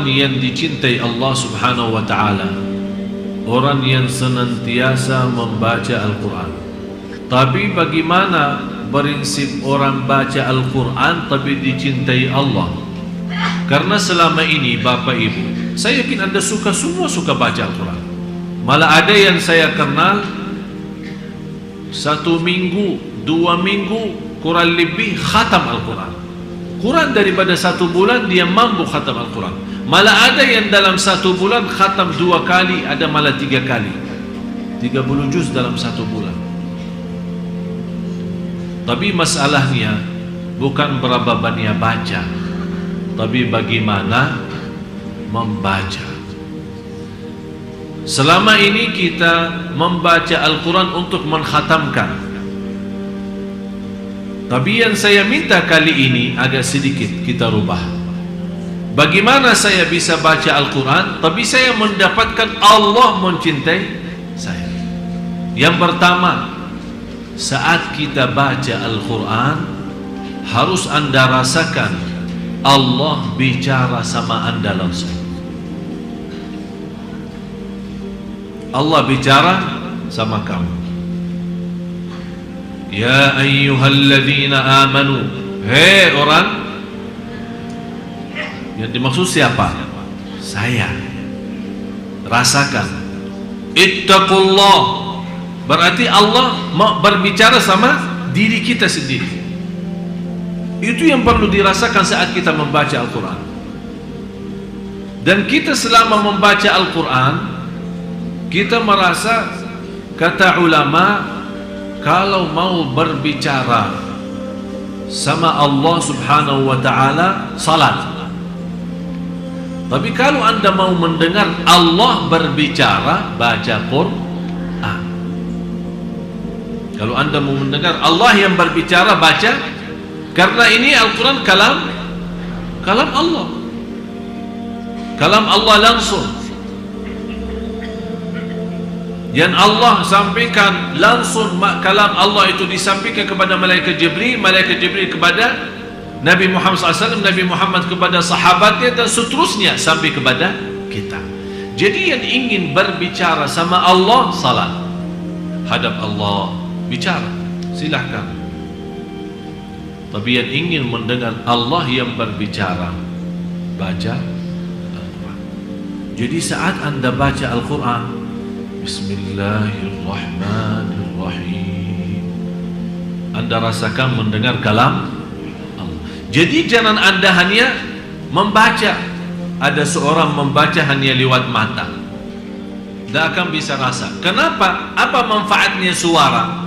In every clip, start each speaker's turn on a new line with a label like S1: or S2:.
S1: yang dicintai Allah Subhanahu wa ta'ala, orang yang senantiasa membaca Al-Quran. Tapi bagaimana prinsip orang baca Al-Quran tapi dicintai Allah? Karena selama ini Bapak Ibu, saya yakin Anda semua suka baca Al-Quran. Malah ada yang saya kenal 1 minggu, 2 minggu kurang lebih khatam Al-Quran. Kurang daripada 1 bulan dia mampu khatam Al-Quran. Malah ada yang dalam 1 bulan khatam 2 kali, ada malah 3 kali. 30 juz dalam 1 bulan. Tapi masalahnya bukan berapa banyak baca, tapi bagaimana membaca. Selama ini kita membaca Al-Quran untuk mengkhatamkan. Tapi yang saya minta kali ini agak sedikit kita rubah. Bagaimana saya bisa baca Al-Quran tapi saya mendapatkan Allah mencintai saya? Yang pertama, saat kita baca Al-Quran harus Anda rasakan Allah bicara sama Anda langsung. Allah bicara sama kamu. Ya ayyuhalladzina amanu, hei orang. Yang dimaksud siapa? Saya. Rasakan. Ittaqullah, berarti Allah mau berbicara sama diri kita sendiri. Itu yang perlu dirasakan saat kita membaca Al-Quran. Dan kita selama membaca Al-Quran, kita merasa, kata ulama, kalau mau berbicara sama Allah Subhanahu wa ta'ala, salat. Tapi kalau Anda mau mendengar Allah berbicara, baca Quran. Kalau Anda mau mendengar Allah yang berbicara, baca. Karena ini Al-Quran kalam Allah. Kalam Allah langsung. Yang Allah sampaikan langsung, kalam Allah itu disampaikan kepada malaikat Jibril kepada Nabi Muhammad SAW, Nabi Muhammad kepada sahabatnya, dan seterusnya sampai kepada kita. Jadi yang ingin berbicara sama Allah, salat, hadap Allah, bicara, silahkan. Tapi yang ingin mendengar Allah yang berbicara, baca Al-Quran. Jadi saat Anda baca Al-Quran, Bismillahirrahmanirrahim, Anda rasakan mendengar kalam Allah. Jadi jangan Anda hanya membaca. Ada seorang membaca hanya lewat mata, tidak akan bisa rasa. Kenapa? Apa manfaatnya suara?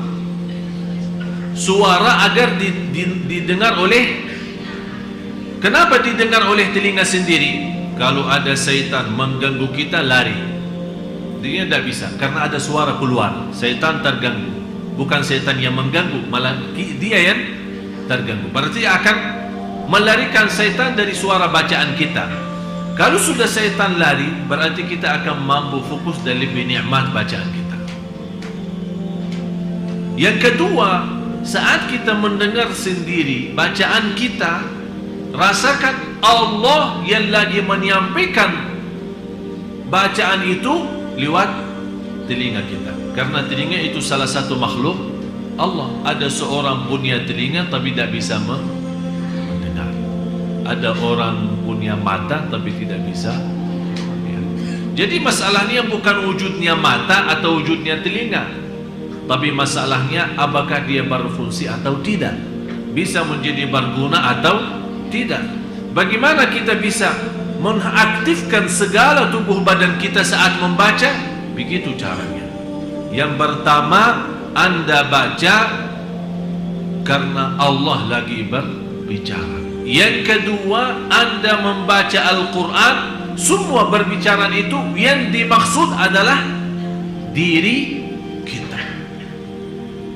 S1: Suara agar didengar oleh, kenapa didengar oleh telinga sendiri? Kalau ada syaitan mengganggu kita, lari. Dia tidak bisa, karena ada suara keluar. Syaitan terganggu. Bukan syaitan yang mengganggu, malah dia yang terganggu. Berarti akan melarikan syaitan dari suara bacaan kita. Kalau sudah syaitan lari, berarti kita akan mampu fokus dan lebih nikmat bacaan kita. Yang kedua, saat kita mendengar sendiri bacaan kita, rasakan Allah yang lagi menyampaikan bacaan itu lewat telinga kita. Karena telinga itu salah satu makhluk Allah. Ada seorang punya telinga tapi tidak bisa mendengar. Ada orang punya mata tapi tidak bisa melihat. Jadi masalahnya bukan wujudnya mata atau wujudnya telinga, tapi masalahnya apakah dia berfungsi atau tidak, bisa menjadi berguna atau tidak. Bagaimana kita bisa mengaktifkan segala tubuh badan kita saat membaca? Begitu caranya. Yang pertama, Anda baca karena Allah lagi berbicara. Yang kedua, Anda membaca Al-Quran, semua berbicaraan itu yang dimaksud adalah diri kita.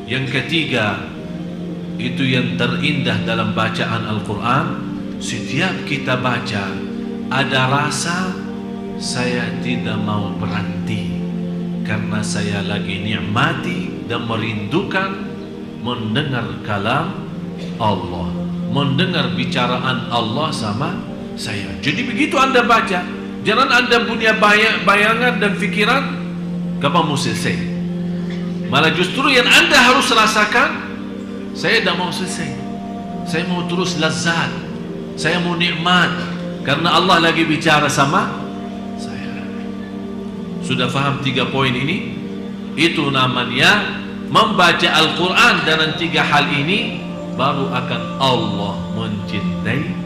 S1: Yang ketiga, itu yang terindah dalam bacaan Al-Quran, setiap kita baca ada rasa saya tidak mau berhenti, karena saya lagi nikmati dan merindukan mendengar kalam Allah, mendengar bicaraan Allah sama saya. Jadi begitu Anda baca, jangan Anda punya bayangan dan pikiran kapan mau selesai. Malah justru yang Anda harus rasakan, saya tidak mau selesai, saya mau terus lazat, saya mau nikmat, karena Allah lagi bicara sama saya. Sudah faham 3 poin ini? Itu namanya membaca Al-Quran. Dan 3 hal ini baru akan Allah mencintai